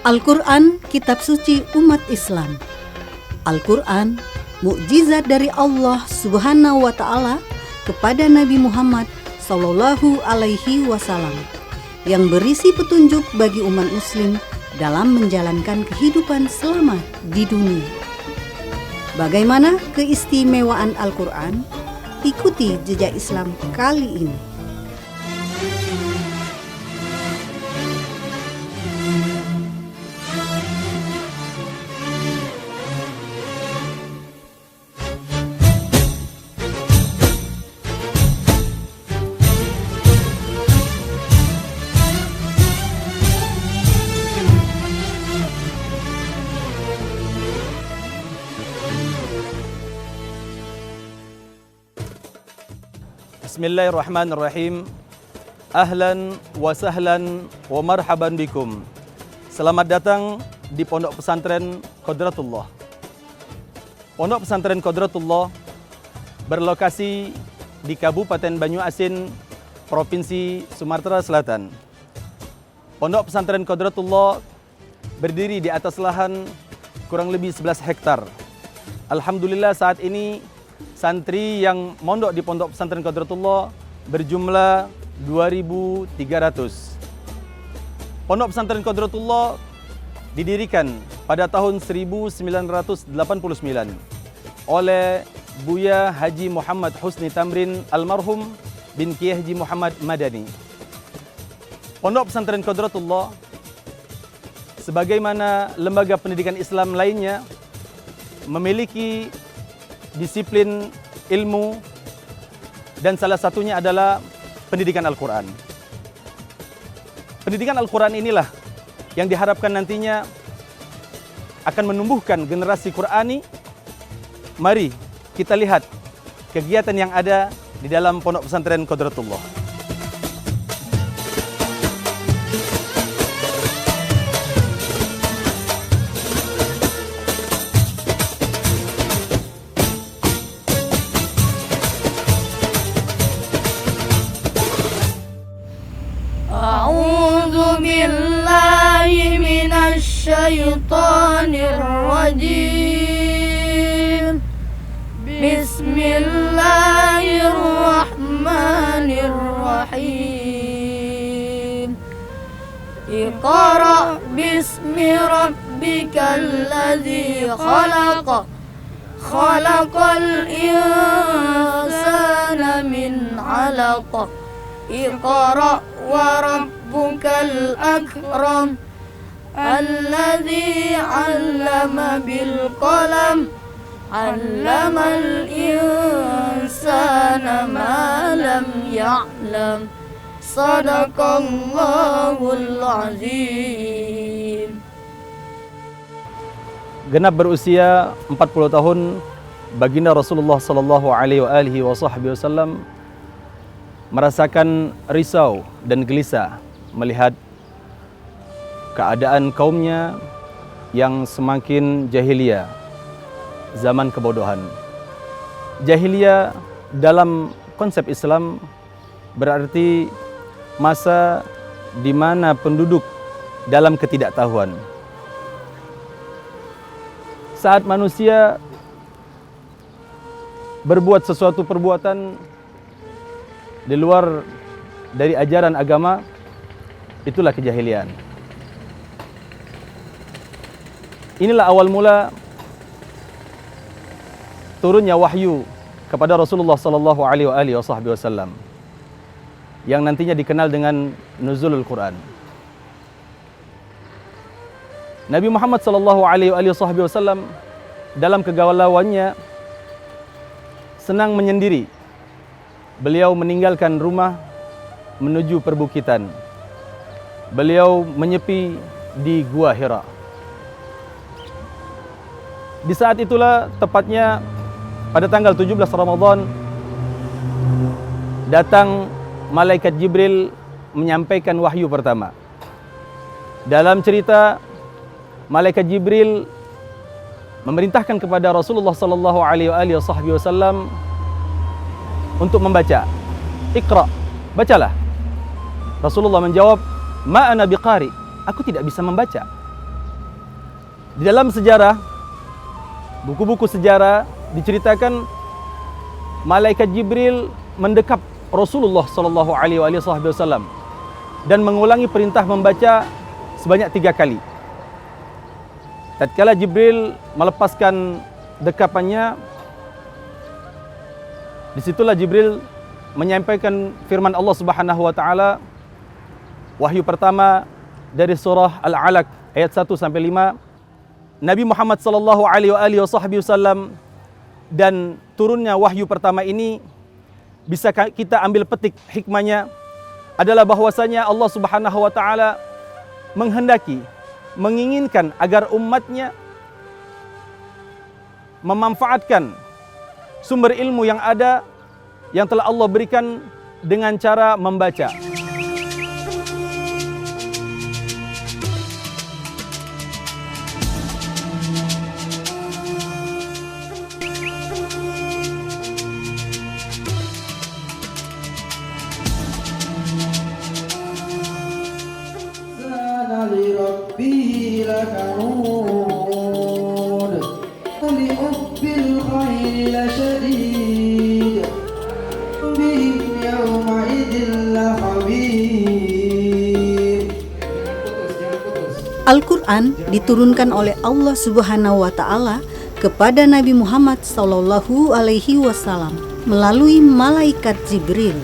Al-Quran, kitab suci umat Islam. Al-Quran, mukjizat dari Allah Subhanahu wa Ta'ala kepada Nabi Muhammad Sallallahu Alaihi Wasallam, yang berisi petunjuk bagi umat Muslim dalam menjalankan kehidupan selamat di dunia. Bagaimana keistimewaan Al-Quran? Ikuti jejak Islam kali ini. Bismillahirrahmanirrahim. Ahlan wa sahlan wa marhaban bikum. Selamat datang di Pondok Pesantren Qodratullah. Pondok Pesantren Qodratullah berlokasi di Kabupaten Banyuasin, Provinsi Sumatera Selatan. Pondok Pesantren Qodratullah berdiri di atas lahan kurang lebih 11 hektar. Alhamdulillah saat ini santri yang mondok di Pondok Pesantren Qodratullah berjumlah 2.300. Pondok Pesantren Qodratullah didirikan pada tahun 1989 oleh Buya Haji Muhammad Husni Tamrin almarhum bin Kiai Haji Muhammad Madani. Pondok Pesantren Qodratullah sebagaimana lembaga pendidikan Islam lainnya memiliki disiplin ilmu, dan salah satunya adalah pendidikan Al-Quran. Pendidikan Al-Quran inilah yang diharapkan nantinya akan menumbuhkan generasi Qurani. Mari kita lihat kegiatan yang ada di dalam Pondok Pesantren Qodratullah. A'udzu billahi minasy syaithanir rajim. Bismillahirrahmanirrahim. Iqra bismi rabbikal ladzi khalaq. Khalaqal insana min 'alaq. Iqra wa rabbukal akram alladzi 'allama bil qalam 'allamal insana ma lam ya'lam. Shadaqallahul azim. Genap berusia 40 tahun, baginda Rasulullah sallallahu alaihi wasallam merasakan risau dan gelisah melihat keadaan kaumnya yang semakin jahiliyah, zaman kebodohan. Jahiliyah dalam konsep Islam berarti masa di mana penduduk dalam ketidaktahuan. Saat manusia berbuat sesuatu perbuatan di luar dari ajaran agama, itulah kejahilian. Inilah awal mula turunnya wahyu kepada Rasulullah sallallahu alaihi wasallam yang nantinya dikenal dengan nuzulul Quran. Nabi Muhammad sallallahu alaihi wasallam dalam kegalauannya senang menyendiri. Beliau meninggalkan rumah menuju perbukitan. Beliau menyepi di Gua Hira. Di saat itulah, tepatnya pada tanggal 17 Ramadan, datang malaikat Jibril menyampaikan wahyu pertama. Dalam cerita, malaikat Jibril memerintahkan kepada Rasulullah sallallahu alaihi wasallam untuk membaca. Iqra, bacalah. Rasulullah menjawab, ma ana biqari, aku tidak bisa membaca. Di dalam sejarah, buku-buku sejarah diceritakan malaikat Jibril mendekap Rasulullah sallallahu alaihi wasallam dan mengulangi perintah membaca sebanyak 3 kali. Tatkala Jibril melepaskan dekapannya, disitulah Jibril menyampaikan firman Allah Subhanahu wa taala, wahyu pertama dari surah Al-Alaq ayat 1 sampai 5. Nabi Muhammad sallallahu alaihi wasallam dan turunnya wahyu pertama ini bisa kita ambil petik hikmahnya adalah bahwasanya Allah Subhanahu wa taala menghendaki, menginginkan agar umatnya memanfaatkan sumber ilmu yang ada yang telah Allah berikan dengan cara membaca. Al-Quran diturunkan oleh Allah Subhanahu wa Ta'ala kepada Nabi Muhammad Sallallahu Alaihi Wasallam melalui malaikat Jibril.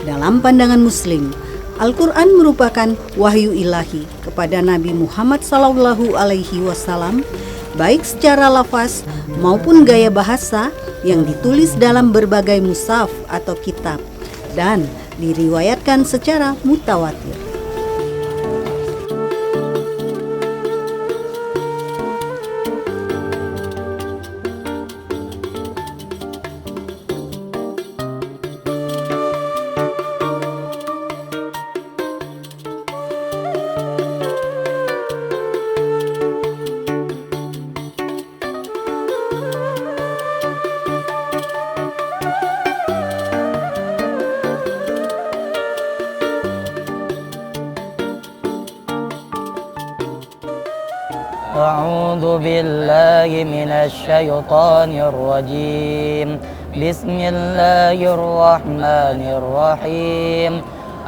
Dalam pandangan Muslim, Al-Quran merupakan wahyu ilahi kepada Nabi Muhammad Sallallahu Alaihi Wasallam, baik secara lafaz maupun gaya bahasa yang ditulis dalam berbagai mushaf atau kitab dan diriwayatkan secara mutawatir. أعوذ بالله من الشيطان الرجيم بسم الله الرحمن الرحيم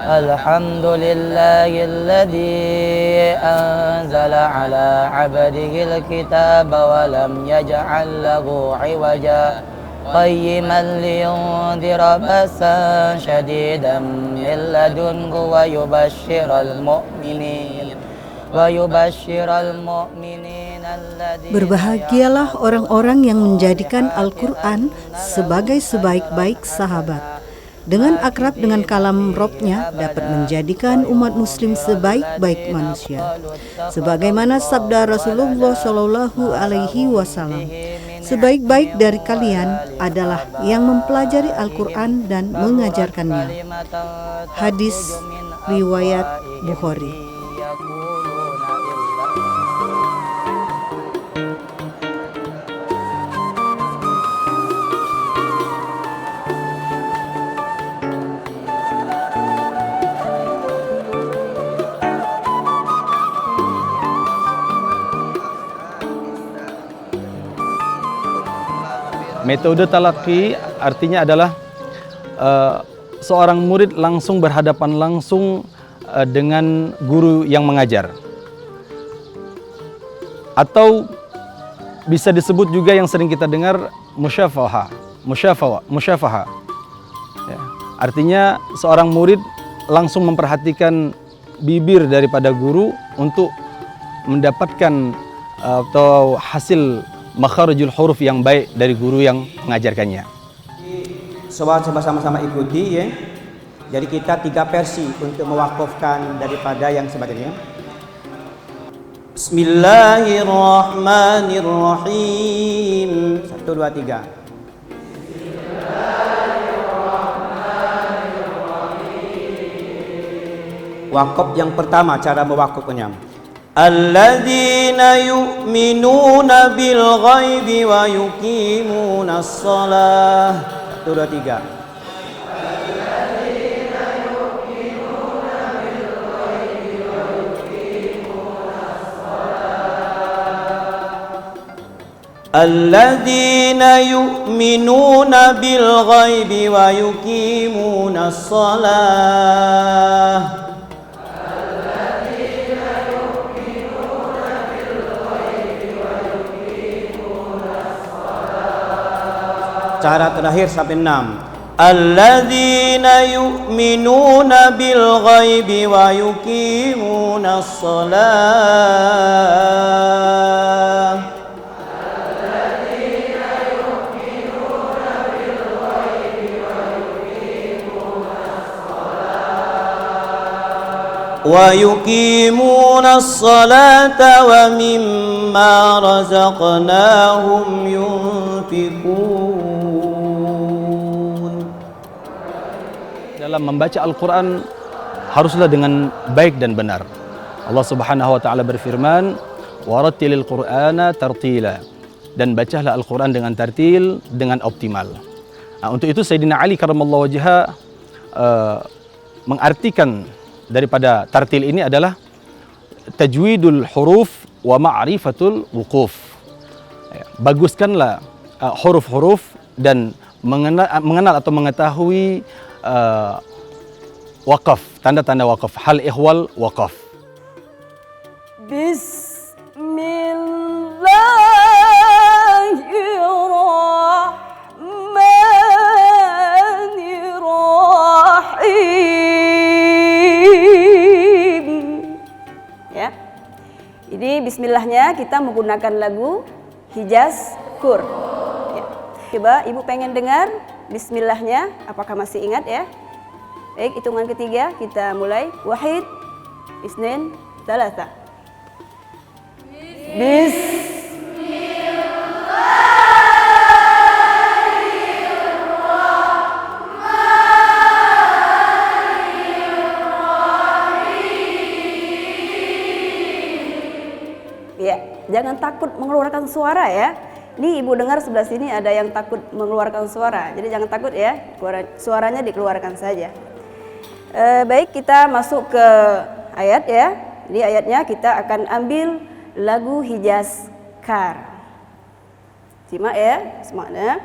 الحمد لله الذي أنزل على عبده الكتاب ولم يجعل له عوجا قيما لينذر بأسا شديدا من لدنه ويبشر المؤمنين Berbahagialah orang-orang yang menjadikan Al-Quran sebagai sebaik-baik sahabat. Dengan akrab dengan kalam Robnya dapat menjadikan umat muslim sebaik-baik manusia. Sebagaimana sabda Rasulullah Shallallahu Alaihi Wasallam, sebaik-baik dari kalian adalah yang mempelajari Al-Quran dan mengajarkannya. Hadis riwayat Bukhari. Metode talaqi artinya adalah seorang murid langsung berhadapan langsung dengan guru yang mengajar. Atau bisa disebut juga yang sering kita dengar musyafahah. Ya. Artinya seorang murid langsung memperhatikan bibir daripada guru untuk mendapatkan atau hasil makharijul huruf yang baik dari guru yang mengajarkannya. Coba sama-sama ikuti ya. Jadi kita 3 versi untuk mewakafkan daripada yang sebagainya. Bismillahirrahmanirrahim. 1, 2, 3. Wakaf yang pertama, cara mewakafnya. Alladzina yu'minuna bil ghaibi wa yuqimuna shalah. 1, 2, 3. Alladzina yu'minuna bil ghaibi wa yuqimuna shalah. Cara terakhir sampai 6. Alladzina yu'minuna bil ghaibi wa yuqimuna shalah. Wa yuqimuna sholata wa mimma razaqnahum yunfiqun. Dalam membaca Al-Quran haruslah dengan baik dan benar. Allah Subhanahu wa taala berfirman, "Warattilil Qur'ana tartila." Dan bacalah Al-Quran dengan tartil, dengan optimal. Nah, untuk itu Sayyidina Ali karramallahu wajhah mengartikan daripada tartil ini adalah tajwidul huruf wa ma'rifatul wuquf. Baguskanlah huruf-huruf dan mengenal atau mengetahui waqaf, tanda-tanda waqaf, hal ihwal waqaf. Ini bismillahnya kita menggunakan lagu Hijaz Kur. Ya. Coba ibu pengen dengar bismillahnya, apakah masih ingat ya? Baik, hitungan ketiga kita mulai. Wahid, isnin, thalatha. Ya, jangan takut mengeluarkan suara ya. Ini ibu dengar sebelah sini ada yang takut mengeluarkan suara. Jadi jangan takut ya, suaranya dikeluarkan saja. Baik, kita masuk ke ayat ya. Di ayatnya kita akan ambil lagu Hijaz Kar. Simak ya, semaknya.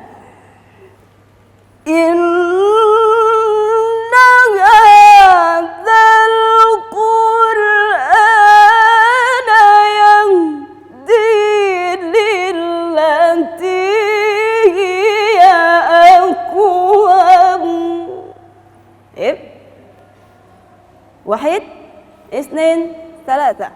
Wahid, isnin, thalatha.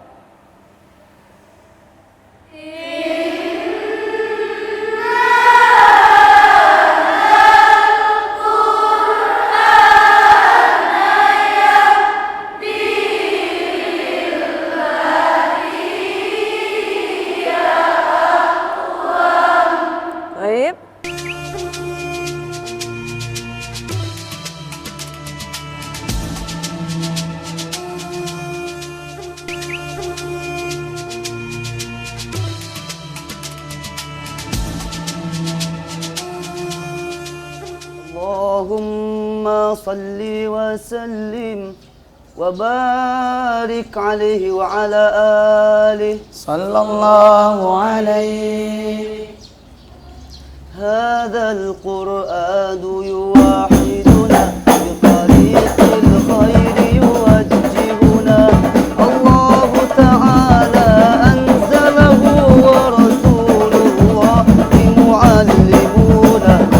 Baik. Allahumma salli wa sallim wa barik alaihi wa ala alihi sallallahu alaihi. Hadzal Qur'anu yuwahhiduna bi tariqil khairi yuwajjihuna. Allah ta'ala anzalahu wa rasulullah mu'allimuna.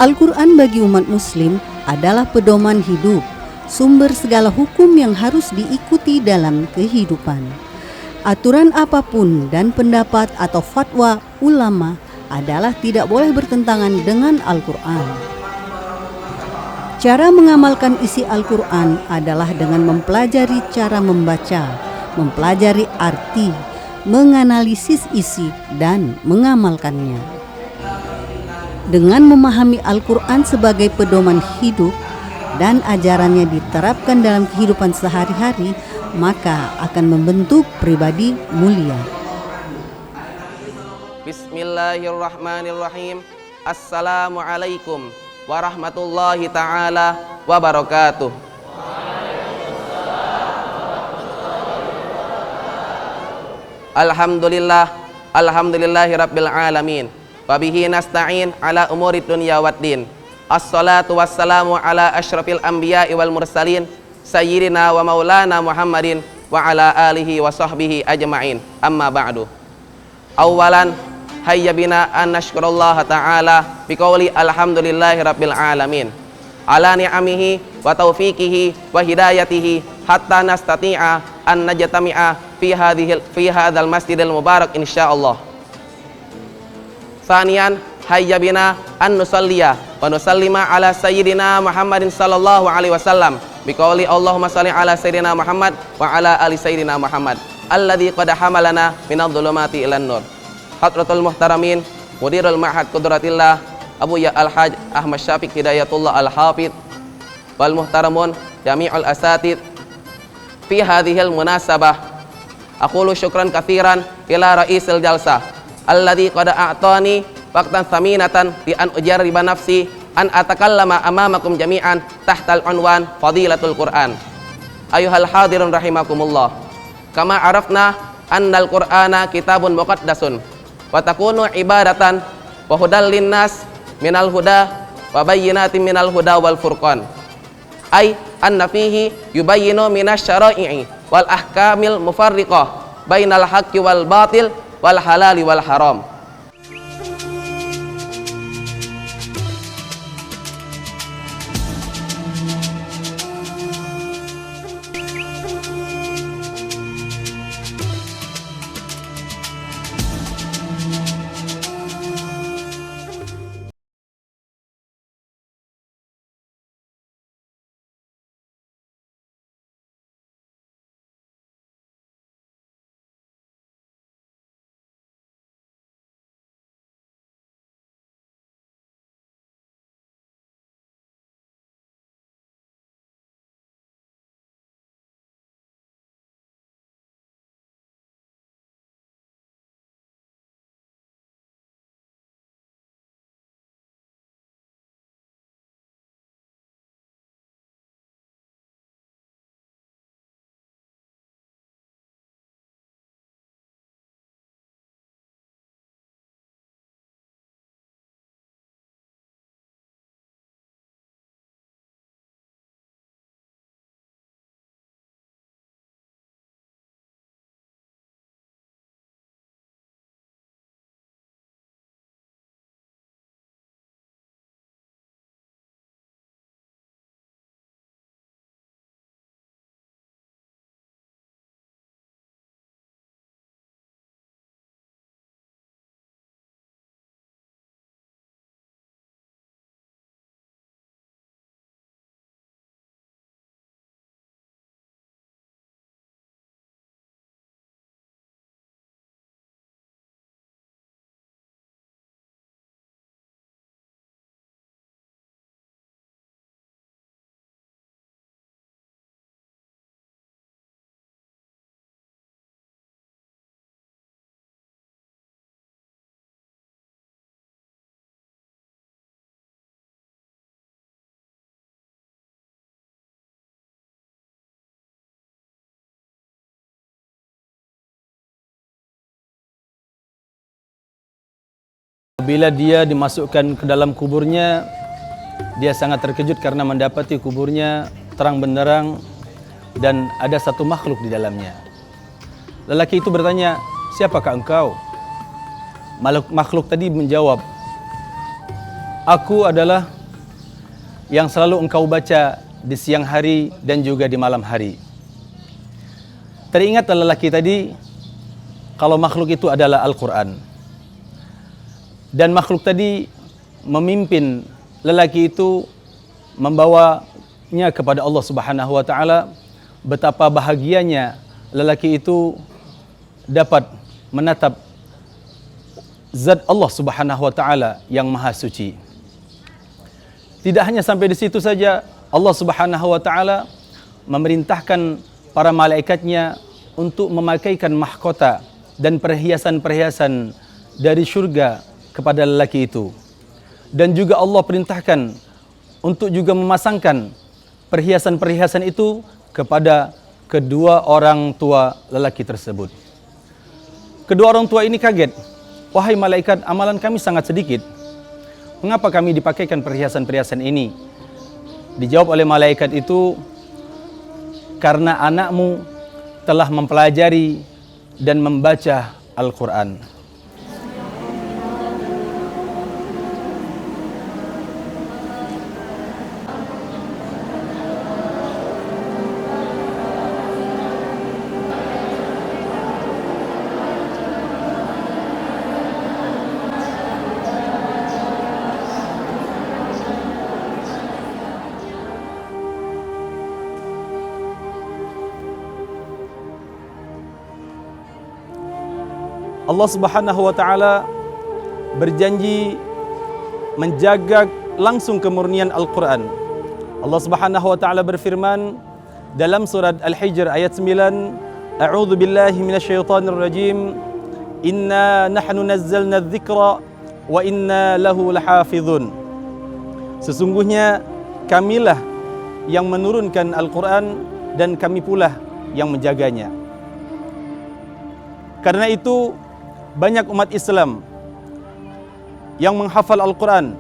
Al-Quran bagi umat muslim adalah pedoman hidup, sumber segala hukum yang harus diikuti dalam kehidupan. Aturan apapun dan pendapat atau fatwa ulama adalah tidak boleh bertentangan dengan Al-Quran. Cara mengamalkan isi Al-Quran adalah dengan mempelajari cara membaca, mempelajari arti, menganalisis isi, dan mengamalkannya. Dengan memahami Al-Quran sebagai pedoman hidup dan ajarannya diterapkan dalam kehidupan sehari-hari, maka akan membentuk pribadi mulia. Bismillahirrahmanirrahim. Assalamualaikum warahmatullahi ta'ala wabarakatuh. Alhamdulillahi rabbil alamin. Wabihi nasta'in ala umuri dunya waddin. Assalatu wassalamu ala asyrafil anbiya'i wal mursalin sayyidina wa maulana Muhammadin wa ala alihi wa sahbihi ajma'in. Amma ba'du. Awalan hayya bina an nashkurallaha ta'ala biqauli alhamdulillahi rabbil alamin ala ni'amihi wa taufiqihi wa hidayatihi hatta nastati'a an najtami'a fi hadzal masjidil mubarak insyaallah. Thaniyan hayya bina an nusalliya wa nusallima ala sayyidina Muhammadin sallallahu alaihi wasallam biqauli Allahumma shalli ala sayyidina Muhammad wa ala ali sayyidina Muhammad alladzi qad hamalana minadh dhulumati ilan nur. Hadratul muhtaramin mudirul ma'had qudratillah Abu Ya Al-Haj Ahmad Syafiq Hidayatullah Al-Hafidh wal muhtaramun jami'ul asatid fi hadhil munasabah aqulu syukran katsiran ila raisil jalsah alladzi qad a'tani waqtan thaminatan bi an ujarriba nafsi an atakallama amamakum jami'an tahtal unwan fadilatul Qur'an. Ayuhal hadirun rahimakumullah. Kama arafna annal Qur'ana kitabun muqaddasun wa takunu ibadatan wa hudal linnas minal huda wa bayyinatin minal huda wal furqan. Ay anna fihi yubayyinu minasy syara'i'i wal ahkamil mufarriqah bainal haqqi wal batil wal halali wal haram. Bila dia dimasukkan ke dalam kuburnya, dia sangat terkejut karena mendapati kuburnya terang benderang dan ada satu makhluk di dalamnya. Lelaki itu bertanya, "Siapakah engkau?" Makhluk tadi menjawab, "Aku adalah yang selalu engkau baca di siang hari dan juga di malam hari." Teringatlah lelaki tadi kalau makhluk itu adalah Al-Quran. Dan makhluk tadi memimpin lelaki itu, membawanya kepada Allah Subhanahu wa taala. Betapa bahagianya lelaki itu dapat menatap zat Allah Subhanahu wa taala yang maha suci. Tidak hanya sampai di situ saja, Allah Subhanahu wa taala memerintahkan para malaikatnya untuk memakaikan mahkota dan perhiasan-perhiasan dari syurga kepada lelaki itu. Dan juga Allah perintahkan untuk juga memasangkan perhiasan-perhiasan itu kepada kedua orang tua lelaki tersebut. Kedua orang tua ini kaget. Wahai malaikat, amalan kami sangat sedikit. Mengapa kami dipakaikan perhiasan-perhiasan ini? Dijawab oleh malaikat itu, karena anakmu telah mempelajari dan membaca Al-Quran. Allah Subhanahu wa taala berjanji menjaga langsung kemurnian Al-Quran. Allah Subhanahu wa taala berfirman dalam surat Al-Hijr ayat 9, A'udzu billahi minasyaitonir rajim. Inna nahnu nazzalna adz-dzikra wa inna lahu lahafizun. Sesungguhnya kamilah yang menurunkan Al-Quran dan kami pula yang menjaganya. Karena itu banyak umat Islam yang menghafal Al-Quran,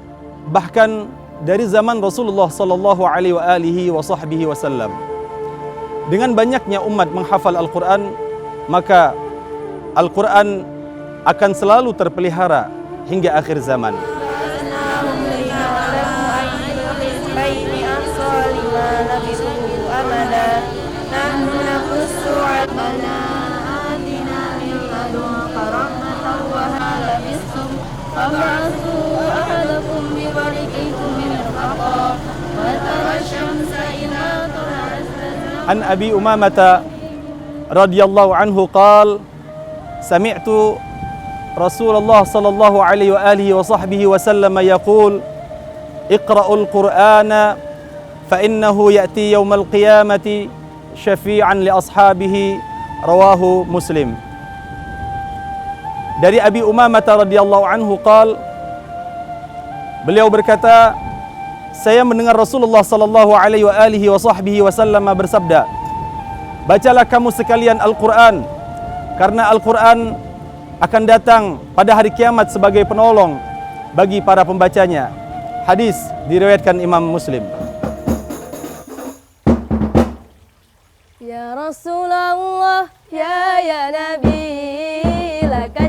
bahkan dari zaman Rasulullah sallallahu alaihi wasallam. Dengan banyaknya umat menghafal Al-Quran, maka Al-Quran akan selalu terpelihara hingga akhir zaman. An Abi Umamah radhiyallahu anhu qala sami'tu Rasulullah sallallahu alaihi wasallam yaqul iqra'ul Qur'ana fa innahu ya'ti yaumal qiyamati syafi'an li ashabihi, rawahu Muslim. Dari Abi Umamah radhiyallahu anhu qala, beliau berkata, saya mendengar Rasulullah sallallahu alaihi wasallam bersabda, bacalah kamu sekalian Al-Quran, karena Al-Quran akan datang pada hari kiamat sebagai penolong bagi para pembacanya. Hadis diriwayatkan Imam Muslim. Ya Rasulullah, ya Nabi, laka